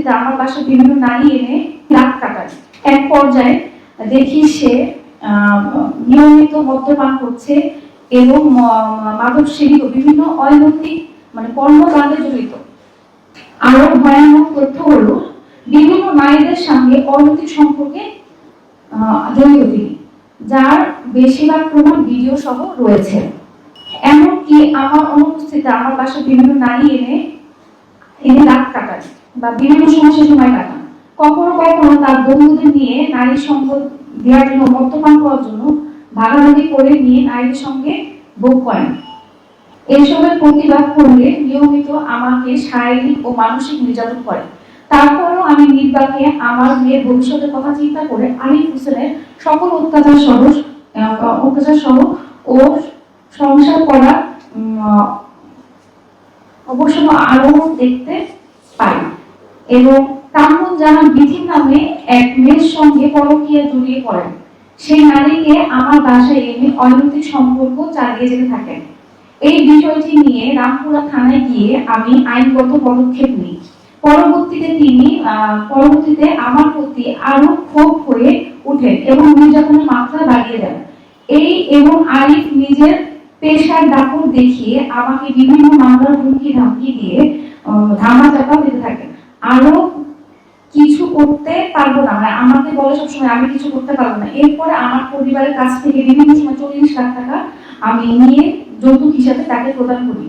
অনুপস্থিতিতে আমার বাসায় বিভিন্ন নারী এনে লাখ টাকা। এক পর্যায়ে দেখি সে নিয়মিত মদ্যপান করছে এবং মাদক সেবী বিভিন্ন অনৈতিক কর্মকাণ্ডে জড়িত। আরো ভয়ানক তথ্য হলো বিভিন্ন নারীদের সঙ্গে অনৈতিক সম্পর্কে জড়িত তিনি, যার বেশিরভাগ প্রমাণ ভিডিও সহ রয়েছে। এমনকি আমার অনুপস্থিতিতে আমার বাসায় বিভিন্ন নারী এনে লাখ টাকা বা বিভিন্ন সমস্যার সময় টাকা। কখনো কখনো তার বন্ধুদের নিয়ে নারী সম্পদ দেওয়ার জন্য মদ্যপান করার জন্য ভাগাভাগি করে নিয়ে নারীর সঙ্গে ভোগ করেন। এসবের প্রতিবাদ করলে নিয়মিত আমাকে শারীরিক ও মানসিক নির্যাতন করে। তারপরও আমি নির্বাকে আমার মেয়ের ভবিষ্যতের কথা চিন্তা করে আরিফ হোসেনের সকল অত্যাচার সহ ও সংসার করার অবসর আলো দেখতে পাই এবং কামরুন জাহান বিথির নামে এক মেয়ের সঙ্গে পরকীয়া জড়িয়ে পড়েন। সেই নারীকে আমার বাসায় এনে অনৈতিক সম্পর্ক চালিয়ে যেতে থাকেন। এই বিষয়টি নিয়ে রামপুরা থানায় গিয়ে আমি আইনগত পদক্ষেপ নিই। পরবর্তীতে আমার প্রতি আরো ক্ষোভ হয়ে ওঠেন এবং নির্যাতনের মাত্রা বাড়িয়ে দেন। এবং আরিফ নিজের পেশার দাপট দেখিয়ে আমাকে বিভিন্ন মামলার হুমকি ধামকি দিয়ে ধামাচাপা দিতে থাকেন। আরো কিছু করতে পারবো না, আমাকে বলে সবসময় আমি কিছু করতে পারবো না। এরপরে আমার পরিবারের কাছ থেকে বিভিন্ন সময় 40 লাখ টাকা আমি নিয়ে যৌতুক হিসাবে তাকে প্রদান করি।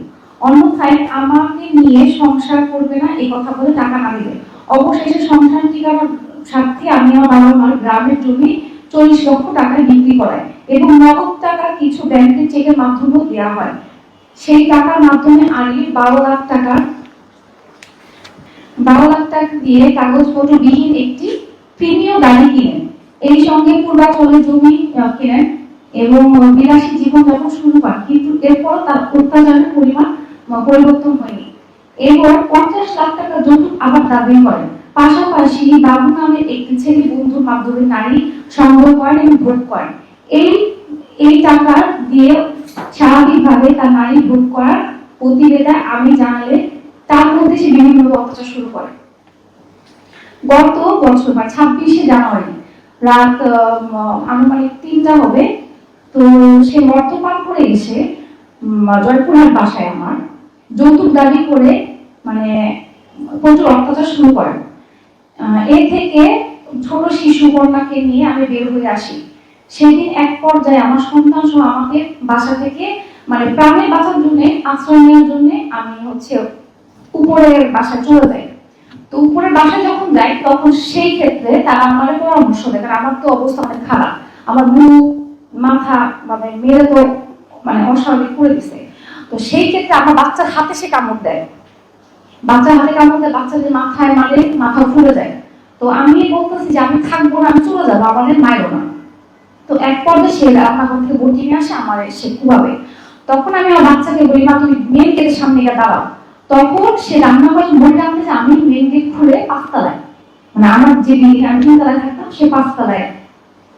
অন্যথায় আমাকে নিয়ে সংসার করবে না এই কথা বলে টাকা না দিলে। অবশেষে সংসার টিকানোর স্বার্থে আমি আমার বাবা মার গ্রামের জমি 40 লক্ষ টাকায় বিক্রি করায় এবং নগদ টাকা কিছু ব্যাংকের চেকের মাধ্যমেও দেওয়া হয়। সেই টাকার মাধ্যমে আরিফ 12 লাখ টাকা দিয়ে কাগজপত্র বিহীন একটি প্রিমিয় গাড়ি কিনেন। এই সঙ্গে পূর্বাচলে জমি কেনেন এবং বিলাসী জীবনযাপন শুরু করেন। কিন্তু এরপর তার অত্যাচারের পরিমাণ পরিবর্তন হয়নি। এবার 50 লাখ টাকা যৌতুক আবার দাবি করেন। পাশাপাশি বাবু নামের একটি ছেলে বন্ধুর মাধ্যমে নারী সংগ্রহ করেন এবং ভোগ করেন। এই টাকা দিয়ে স্বাভাবিকভাবে তার নারী ভোগ করার প্রতিবেদন আমি জানালে তার মধ্যে সে বিভিন্ন অত্যাচার শুরু করে। গত বছর 26শে জানুয়ারি রাত আনুমানিক 3টা হবে, তো সে মদ্যপান করে এসে জয়পুরহাট বাসায় আমার যৌতুক দাবি করে প্রচুর অত্যাচার শুরু করেন। এ থেকে ছোট শিশু কন্যাকে নিয়ে আমি বের হয়ে আসি। সেদিন এক পর্যায়ে আমার সন্তান সহ আমাকে বাসা থেকে প্রাণে বাঁচার জন্য আশ্রয় নেওয়ার জন্য আমি উপরের বাসায় চলে যাই। তো উপরের বাসায় যখন যাই তখন সেই ক্ষেত্রে তারা আমার পরামর্শ দেয়, কারণ আমার তো অবস্থা অনেক খারাপ, আমার মুখ মাথা মেরে তো অস্বাভাবিক করে দিছে। তো সেই ক্ষেত্রে আমার বাচ্চার হাতে সে কামড় দেয়, বাচ্চার যে মাথায় মাথা ফুলে যায়। তো আমি বলতেছি যে আমি থাকবো না, আমি চলে যাবো, আমাদের মায়েরও না। তো এক পর্যায়ে সে রান্নাঘর থেকে বটি নিয়ে আসে, আমার সে কুবাবে। তখন আমি আমার বাচ্চাকে বলি, মা তুমি মেন গেটের সামনে গিয়ে দাঁড়াও। তখন সে রান্নাঘরে বটি আনতেছে, আমি মেন গেট খুলে 5 তলায় আমার যে বিল্ডিং আমি 3 তলায় থাকতাম সে 5 তলায়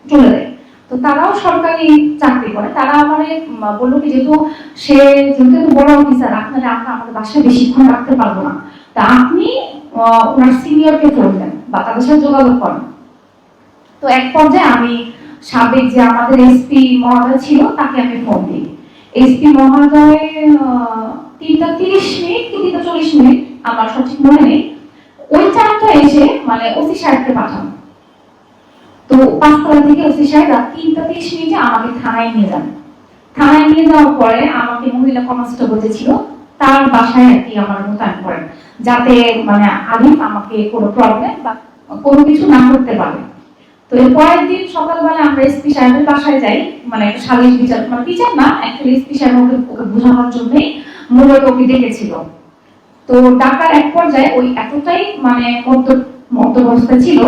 চলে যায়। তো তারাও সরকারি চাকরি করে। তারা আমারে বললো কি যেহেতু বড় অফিসার, আপনারা আমাদের বাসায় বেশিক্ষণ রাখতে পারবো না, তা আপনি ওনার সিনিয়রকে ফোন দেন বা তাদের সাথে যোগাযোগ করেন। তো এক পর্যায়ে আমি সাবেক যে আমাদের এসপি মহোদয় ছিল তাকে আমি ফোন দিই। এসপি মহোদয় 3:30 কি 3:40 আমার সঠিক মনে নেই, ওই চারটা এসে ওসি সাহেবকে পাঠান। তো 5 তলা থেকে ওসি সাহেব রাত 3:30 আমাকে থানায় নিয়ে যান। থানায় নিয়ে যাওয়ার পরে আমাকে মহিলা কনস্টেবল যে ছিল তার বাসায় আমার মোতায়েন করেন, যাতে আরিফ আমাকে কোনো প্রবলেম বা কোনো কিছু না করতে পারে। তো এর পরের দিন সকালবেলা আমরা এসপি সাহেবের বাসায় যাই, একটা সালিশ বিচার বিচার না, অ্যাকচুয়ালি এসপি সাহেব ওকে বোঝানোর জন্যই মূলত ওকে ডেকেছিল। তো ডাকার এক পর্যায়ে ওই এতটাই মধ্যবস্থা ছিল,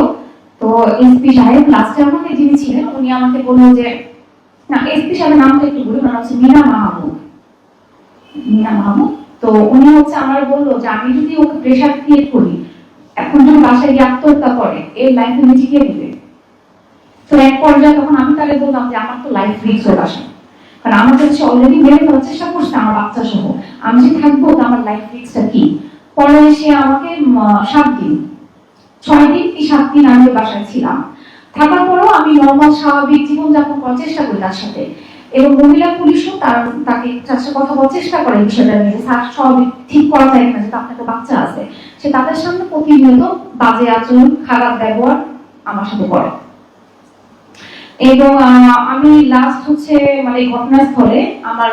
তো এসপি সাহেব লাস্টে আমাকে যিনি ছিলেন উনি আমাকে বললো যে না, এসপি সাহেবের নামটা একটু বলি, হচ্ছে মিনা মাহমুদ। তো উনি আমার বললো যে আমি যদি ওকে প্রেশার ক্রিয়েট করি, এখন যদি বাসায় গিয়ে আত্মহত্যা করে, এর লাইফ মিটিয়ে নেবে। তো এক পর্যায়ে তখন আমি তাকে বললাম যে আমার তো লাইফ রিস্ক হয়ে আসে, কারণ আমার কাছে অলরেডি মেরে ফেলার চেষ্টা করছে আমার বাচ্চা সহ, আমি যে থাকবো তো আমার লাইফ রিস্কটা কি। পরে সে আমাকে 7 দিন 6 দিন কি 7 দিন আমি বাসায় ছিলাম। থাকার পরেও আমি নর্মাল স্বাভাবিক জীবনযাপন করার চেষ্টা করি তার সাথে, এবং মহিলা পুলিশও তাকে তার সাথে কথা বলার চেষ্টা করে বিষয়টা নিয়ে, স্যার স্বাভাবিক ঠিক করা যায় না, যেটা আপনার বাচ্চা আছে। সে তাদের সামনে প্রতিনিয়ত বাজে আচরণ, খারাপ ব্যবহার আমার সাথে করে। এবং আমি লাস্ট হচ্ছে মানে ঘটনাস্থলে আমার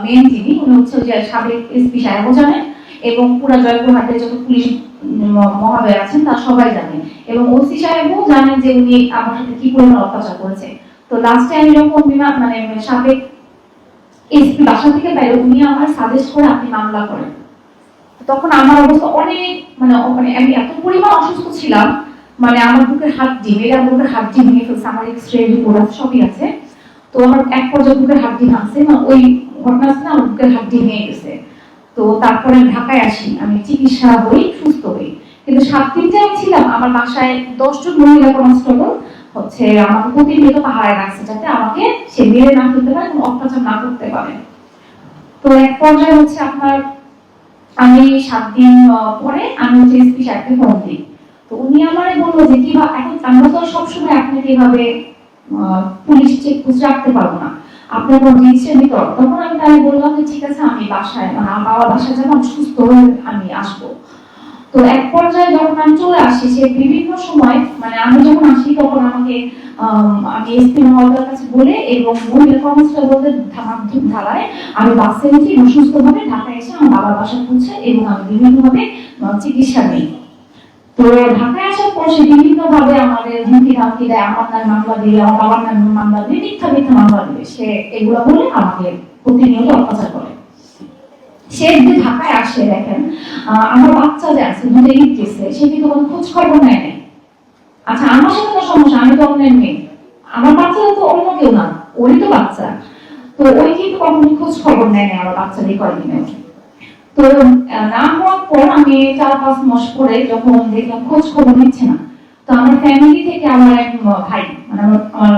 মেন যিনি উনি হচ্ছে যে সাবেক এসপি সাহেবও জানেন, এবং পুরা জয়পুরহাটের যত পুলিশ মহাদয় আছেন তারা সবাই জানেন, এবং ওসি সাহেবও জানেন যে উনি আমার সাথে কি পরিমাণ অত্যাচার করেছে। তো লাস্টে আমি যখন মানে সাবেক এসপি বাসা থেকে বাইরে, উনি আমার সাজেস্ট করে আপনি মামলা করেন। তখন আমার অবস্থা অনেক মানে আমি এত পরিমাণ অসুস্থ ছিলাম, মানে আমার বুকের হাড্ডি, মেয়ের বুকের হাড্ডি ভেঙে ফেলছে, আমার এক্সরে রিপোর্ট সবই আছে। তো আমার এক পর্যায়ে বুকের হাড্ডি ভাঙছে, ওই ঘটনাস্থলে আমার বুকের হাড্ডি ভেঙে গেছে। তো তারপরে ঢাকায় আসি, আমি চিকিৎসা হই, সুস্থ হই। কিন্তু 7 দিন যে আমি ছিলাম, আমার বাসায় 10 জন মহিলা কনস্টেবল হচ্ছে আমাকে প্রতিনিয়ত পাহারায় রাখছে, যাতে আমাকে সে মেরে না ফেলতে পারে, কোনো অত্যাচার না করতে পারে। তো এক পর্যায়ে হচ্ছে আপনার আমি 7 দিন পরে আমি হচ্ছে এসপি সাহেবকে ফোন দিই। তো উনি আমারে বললো যে কিভাবে, এখন আমরা তো সবসময় আপনাকে এভাবে পুলিশ চেক পোস্ট রাখতে পারবো না, আপনার কোনো রেজিস্ট্রেশন দিতে হবে। তখন আমি তাকে বললাম যে ঠিক আছে, আমি বাসায় মানে আমার বাবার বাসায় যাবো, আমি সুস্থ হয়ে আমি আসবো। তো এক পর্যায়ে যখন আমি চলে আসি, সে বিভিন্ন সময় মানে আমি যখন আসি তখন আমাকে আমি এসপি মহোদয়ের কাছে বলে এবং মহিলা কনস্টেবলদের মাধ্যম ধারায় আমি বাসে উঠি, সুস্থভাবে ঢাকায় এসে আমার বাবার বাসায় পৌঁছে এবং আমি বিভিন্নভাবে চিকিৎসা নিই। তো ঢাকায় আসার পর সে বিভিন্ন ভাবে আমাদের হুমকি ধামকি দেয়, আমার নামে মামলা দিবে, আমার বাবার নামে মামলা দিবে, মিথ্যা মিথ্যা মামলা দিবে, সে এগুলো বলে আমাকে প্রতিনিয়ত অত্যাচার করে। সে যে ঢাকায় আসে, দেখেন আমার বাচ্চা যে আছে দুধে ঈদ গেছে, সে কিন্তু কোনো খোঁজ খবর নেয় নাই। আচ্ছা, আমার সাথে কোনো সমস্যা, আমি তো অন্যের মেয়ে, আমার বাচ্চা তো অন্য কেউ না, ওরই তো বাচ্চা। তো ওই কিন্তু কখনো খোঁজ খবর নেয় নাই আমার বাচ্চা দিয়ে কয়েকদিনে। তো না হওয়ার পর আমি 4-5 মাস পরে যখন দেখলাম খোঁজ খবর নিচ্ছে না, তো আমার ফ্যামিলি থেকে আমার এক ভাই মানে আমার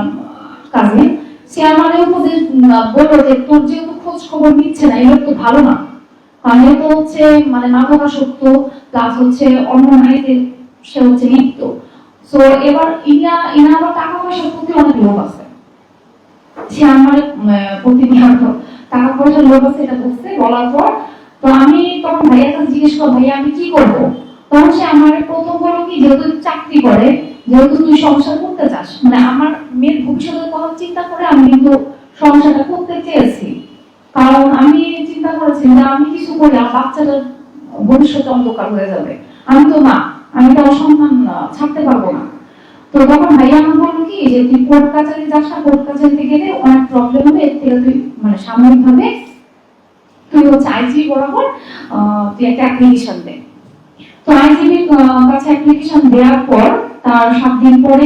কাজিন, সে আমাদের উপদেশ বললো যে তোর যেহেতু খোঁজ খবর নিচ্ছে না, এগুলো তো ভালো না, কারণ তো হচ্ছে মানে মাদকাসক্ত প্লাস হচ্ছে অন্য নারীতে সে হচ্ছে লিপ্ত। সো এবার ইনা আবার টাকা পয়সার প্রতি অনেক লোভ আছে, সে আমার প্রতিনিয়ত টাকা পয়সার লোভ আছে এটা বলছে। বলার পর তো আমি তখন ভাইয়ার কাছে জিজ্ঞেস করবো, ভাইয়া আমি কি করবো? তখন সে আমার প্রথম বললো কি, যেহেতু চাকরি করে, যেহেতু তুই সংসার করতে চাস, মানে আমার মেয়ের ভবিষ্যতের কথা চিন্তা করে আমি কিন্তু সংসারটা করতে চেয়েছি, কারণ আমি চিন্তা করেছি যে আমি কিছু করে আমার বাচ্চাটার ভবিষ্যৎ অন্ধকার হয়ে যাবে, আমি তো মা, আমি তো সন্তান ছাড়তে পারবো না। তো তখন ভাইয়া আমার বললো কি যে তুই কোর্ট কাছারি যাস না, কোর্ট কাছারিতে গেলে অনেক প্রবলেম হবে, এর থেকে তুই মানে সাময়িক ভাবে তুই হচ্ছে আইজি বরাবর তুই একটা অ্যাপ্লিকেশন দে। তো আইজিবির কাছে অ্যাপ্লিকেশন দেওয়ার পর তার 7 দিন পরে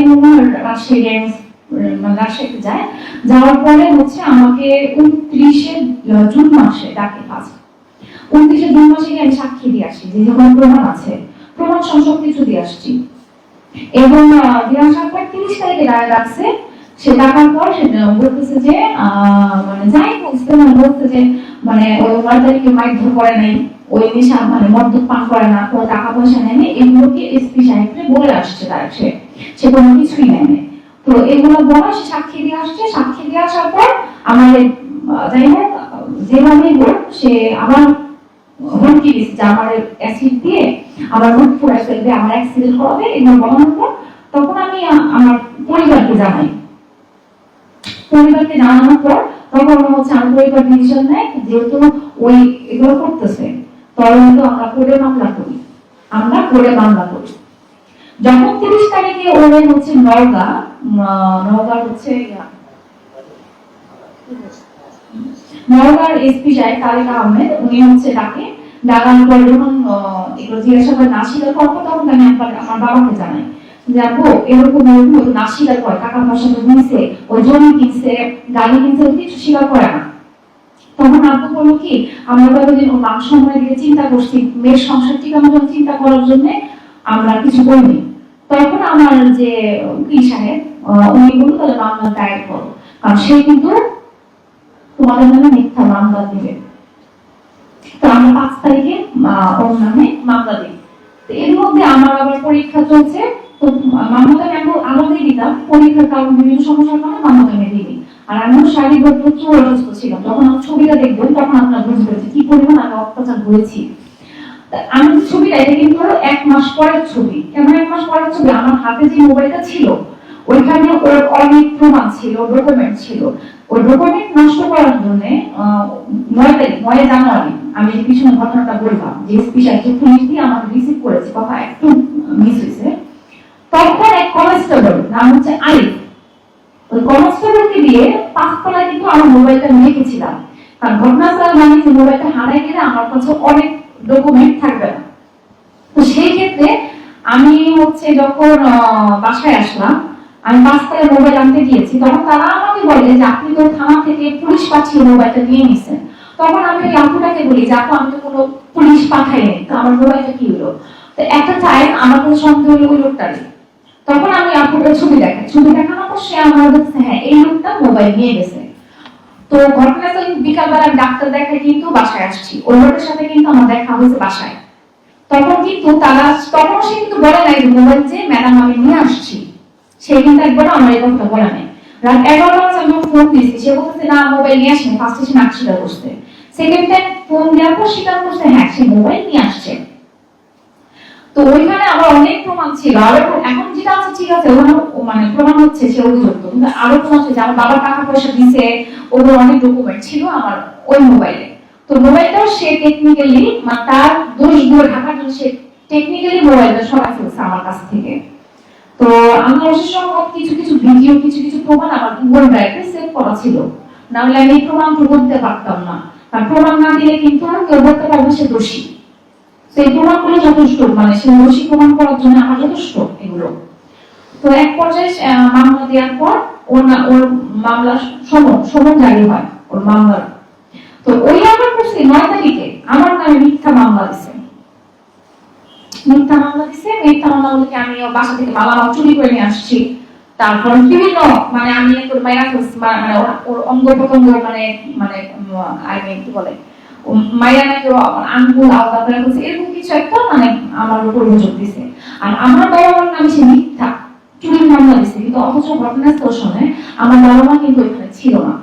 রাজশাহীতে যায়। যাওয়ার পরে হচ্ছে আমাকে 29শে জুন মাসে ডাকে, ফার্স্ট 29শে জুন মাসে আমি সাক্ষী দিয়ে আসি, যে যখন প্রমাণ আছে, প্রমাণ সব কিছু দিয়ে আসছি। এবং দিয়ে আসার পর 30 তারিখে ডাকছে। সে ডাকার পর সে বলতেছে যে মানে যাই বুঝতে মানে বলতে যে মানে ওই 9 তারিখে মারধর করে নাই, ওই নেশা মানে মদ্যপ পান করে না, কোনো টাকা পয়সা নেয়নি, এগুলোকে এসপি সাহেবকে বলে আসছে, তার সে কোনো কিছুই নেয়নি। তো এগুলো বলা, সে সাক্ষী দিয়ে আসছে। সাক্ষী দিয়ে আসার পর আমাদের যাই হোক যেভাবেই হোক সে আবার হুমকি দিচ্ছে যে আমার অ্যাসিড দিয়ে আমার মুখ পুরাই ফেলবে, আমার অ্যাক্সিডেন্ট করাবে, এগুলো বলানোর পর তখন আমি আমার পরিবারকে জানাই। পরিবারকে জানানোর পর তখন হচ্ছে আমার পরিবার ডিসিশন নেয়, যেহেতু ওই এগুলো করতেছে তখন আমরা কোর্টে মামলা করি, আমরা কোর্টে মামলা করি। যখন 30 তারিখে ওরে হচ্ছে নওগাঁ হচ্ছে নওগাঁর এসপি সাহেব তারেক আহমেদ, উনি হচ্ছে ডাকার পর যখন এগুলো জিজ্ঞাসা করে না স্বীকার করবো, তখন আমি আমার বাবাকে জানাই যে আপু এরকম না স্বীকার করে, টাকা পয়সা তো নিছে, ওই জমি কিনছে, গাড়ি কিনছে, কিছু স্বীকার করে না। তখন আব্বু বললো কি, আমরা তো এতদিন মান সম্মানের দিকে চিন্তা করছি, মেয়ের সংসার টিকানোর জন্য চিন্তা করার জন্য আমরা কিছু করিনি। তখন আমার যে উকিল সাহেব উনি বললো তাহলে মামলা দায়ের করো, কারণ সে কিন্তু তোমাদের নামে মিথ্যা মামলা দিবে। তো আমরা 5 তারিখে ওর নামে মামলা দিই। তো এর মধ্যে আমার আবার পরীক্ষা চলছে, তো মামাকে আমি আলাদাই দিতাম, পরীক্ষার কারণে বিভিন্ন সমস্যার কারণে মামাকে আমি দিই। আর আমিও শারীরিকভাবে প্রচুর অসুস্থ ছিলাম। যখন আমার ছবিটা দেখবেন তখন আপনারা বুঝবেন যে কি পরিমাণ আমি অত্যাচার হয়েছি। আমি ছবিটা, এটা কিন্তু 1 মাস পরের ছবি। কেন 1 মাস পরের ছবি? আমার হাতে যে মোবাইলটা ছিল ওইখানে ওর অনেক প্রমাণ ছিল, ডকুমেন্ট ছিল। ওই ডকুমেন্ট নষ্ট করার জন্য 9 জানুয়ারি আমি যে পিছনে ঘটনাটা বললাম যে এসপি সাহেব পুলিশ দিয়ে আমাকে রিসিভ করেছে, কথা একটু মিস হয়েছে। তখন এক কনস্টেবল, নাম হচ্ছে আলিফ, ওই কনস্টেবলকে দিয়ে 5 তলায় কিন্তু আমার মোবাইলটা নিয়ে গেছিলাম। কারণ ঘটনাস্থলে জানি যে মোবাইলটা হারাই গেলে আমার কাছে অনেক ডকুমেন্ট থাকবে না। তো সেই ক্ষেত্রে আমি হচ্ছে যখন বাসায় আসলাম, আমি 5 তলায় মোবাইল আনতে গিয়েছি, তখন তারা আমাকে বলে যে আপনি তো থানা থেকে পুলিশ পাঠিয়ে মোবাইলটা নিয়ে নিছেন। তখন আমি ওই আপুটাকে বলি যে আপু আমি তো কোনো পুলিশ পাঠাইনি, তো আমার মোবাইলটা কি হলো? তো একটা টাইম আমার কোনো সন্দেহ হলো ওই লোকটারই। তখন আমি আপুটার ছবি দেখাই, ছবি দেখানোর পর সে আমার বলছে হ্যাঁ এই লোকটা মোবাইল নিয়ে গেছে। তো ঘটনাটা বিকালবেলা ডাক্তার দেখাই কিন্তু বাসায় আসছি, ওই লোকের সাথে কিন্তু আমার দেখা হয়েছে বাসায়। তখন কিন্তু তারা, তখন সে কিন্তু বলে নাই যে মোবাইল যে ম্যাডাম আমি নিয়ে আসছি, সে কিন্তু একবার আমার এই কথাটা বলে নাই। রাত 11টা বাজে আমি ফোন দিয়েছি, সে বলতেছে না মোবাইল নিয়ে আসেনি, ফার্স্ট এসে নাক স্বীকার করছে। সেকেন্ড টাইম ফোন দেওয়ার পর স্বীকার করছে হ্যাঁ সে মোবাইল নিয়ে আসছে। তো ওইখানে আবার অনেক প্রমাণ ছিল, আর এখন যেটা আছে ঠিক আছে, ওখানে মানে প্রমাণ হচ্ছে সে অভিযুক্ত, কিন্তু আরো প্রমাণ হচ্ছে যে আমার বাবার টাকা পয়সা দিছে, ওগুলো অনেক ডকুমেন্ট ছিল আমার ওই মোবাইলে। তো মোবাইলটাও সে টেকনিক্যালি মানে তার দোষ গুলো ঢাকার জন্য সে টেকনিক্যালি মোবাইলটা সরাই ফেলছে আমার কাছ থেকে। তো আমি অবশ্য কিছু কিছু ভিডিও, কিছু কিছু প্রমাণ আমার গুগল ড্রাইভে সেভ করা ছিল, না হলে আমি এই প্রমাণ করতে পারতাম না। কারণ প্রমাণ না দিলে কিন্তু কেউ বলতে পারবে সে দোষী। সেই প্রমাণগুলো যথেষ্ট, মানে সে দোষী প্রমাণ করার জন্য আমার যথেষ্ট এগুলো। তো এক পর্যায়ে মামলা দেওয়ার পর ওর মামলা সমন জারি হয় ওর মামলার। তো ওই আমার করছে 9 তারিখে আমার নামে মিথ্যা মামলা দিছে। মিথ্যা মামলা বলতে আমি ওর বাসা থেকে মালামাল চুরি করে নিয়ে আসছি, তারপর বিভিন্ন মানে আমি মাইরা মানে ওর অঙ্গ প্রত্যঙ্গ মানে মানে কি বলে মাইরা নাকি আঙ্গুল আলাদা করে ফেলছে, এরকম কিছু একটা মানে আমার উপর অভিযোগ দিছে। আর আমার বাবা মার নামে সে মিথ্যা চুরির মামলা দিছে, কিন্তু অথচ ঘটনাস্থল শুনে আমার বাবা মা কিন্তু এখানে ছিল না।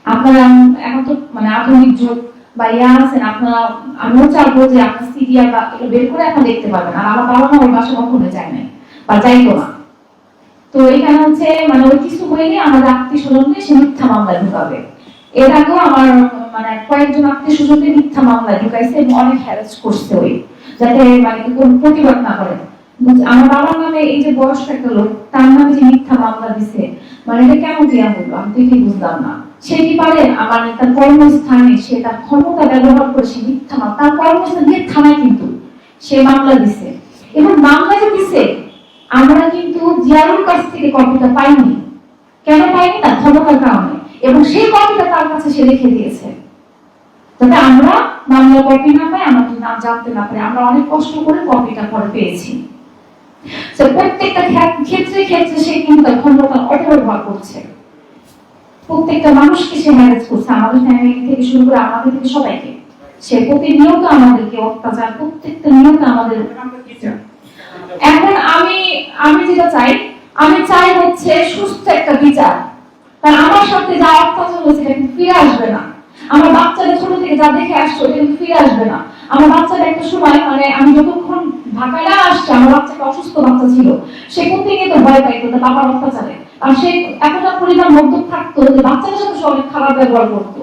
আপনারা এখন তো মানে আধুনিক যুগ বা ইয়া আছেন, আপনারা আমিও চাইবো যে আপনার সিরিয়াল বা এগুলো বের করে আপনারা দেখতে পারবেন। আর আমার বাবা মা ওই বাসা কখনো যায় নাই বা যাইতো না। তো এখানে হচ্ছে মানে ওই কিছু হইলে আমাদের আত্মীয় স্বজনকে সে মিথ্যা মামলায় ঢুকাবে। এর আগেও আমার মানে কয়েকজন আত্মীয় স্বজনকে মিথ্যা মামলায় ঢুকাইছে এবং অনেক হ্যারাস করছে ওই, যাতে মানে কোনো প্রতিবাদ না করে। আমার বাবার নামে এই যে বয়স্ক একটা লোক, তার নামে যে মিথ্যা মামলা দিছে, মানে এটা কেমন দেওয়া হলো আমি দেখে বুঝলাম না। সে কি পারে আমার তার কর্মস্থানে সে তার ক্ষমতা ব্যবহার করে সে মিথ্যা মামলা, তার কর্মস্থান দিয়ে থানায় কিন্তু সে মামলা দিছে। এবং মামলা যে দিছে আমরা কিন্তু জিয়ারুর কাছ থেকে কপিটা পাইনি। কেন পাইনি? না ক্ষমতার কারণে। এবং সেই কপিটা তার কাছে সে রেখে দিয়েছে, যাতে আমরা মামলা কপি না পাই, আমাদের নাম জানতে না পারি। আমরা অনেক কষ্ট করে কপিটা পরে পেয়েছি। প্রত্যেকটা ক্ষেত্রে ক্ষেত্রে সে কিন্তু তার ক্ষমতার অপব্যবহার করছে, প্রত্যেকটা মানুষকে সে ম্যানেজ করছে, আমাদের ফ্যামিলি থেকে শুরু করে আমাদের থেকে সবাইকে। সে প্রতিনিয়ত আমাদেরকে অত্যাচার, প্রত্যেকটা নিয়ত আমাদের। এখন আমি যেটা চাই, আমি চাই হচ্ছে সুস্থ একটা বিচার। কারণ আমার সাথে যা অত্যাচার হয়েছে এটা কিন্তু ফিরে আসবে না। আমার বাচ্চাদের ছোট থেকে যা দেখে আসছো এটা কিন্তু ফিরে আসবে না। আমার বাচ্চাটা একটা সময় মানে আমি যতক্ষণ ঢাকায় না আসছে, আমার বাচ্চাটা অসুস্থ বাচ্চা ছিল, সে প্রত্যেকে তো ভয় পাইতো তার বাবার অত্যাচারে। আর সে এতটা পরিমাণ মদ্যপ থাকতো যে বাচ্চাদের সাথে সে অনেক খারাপ ব্যবহার করতো।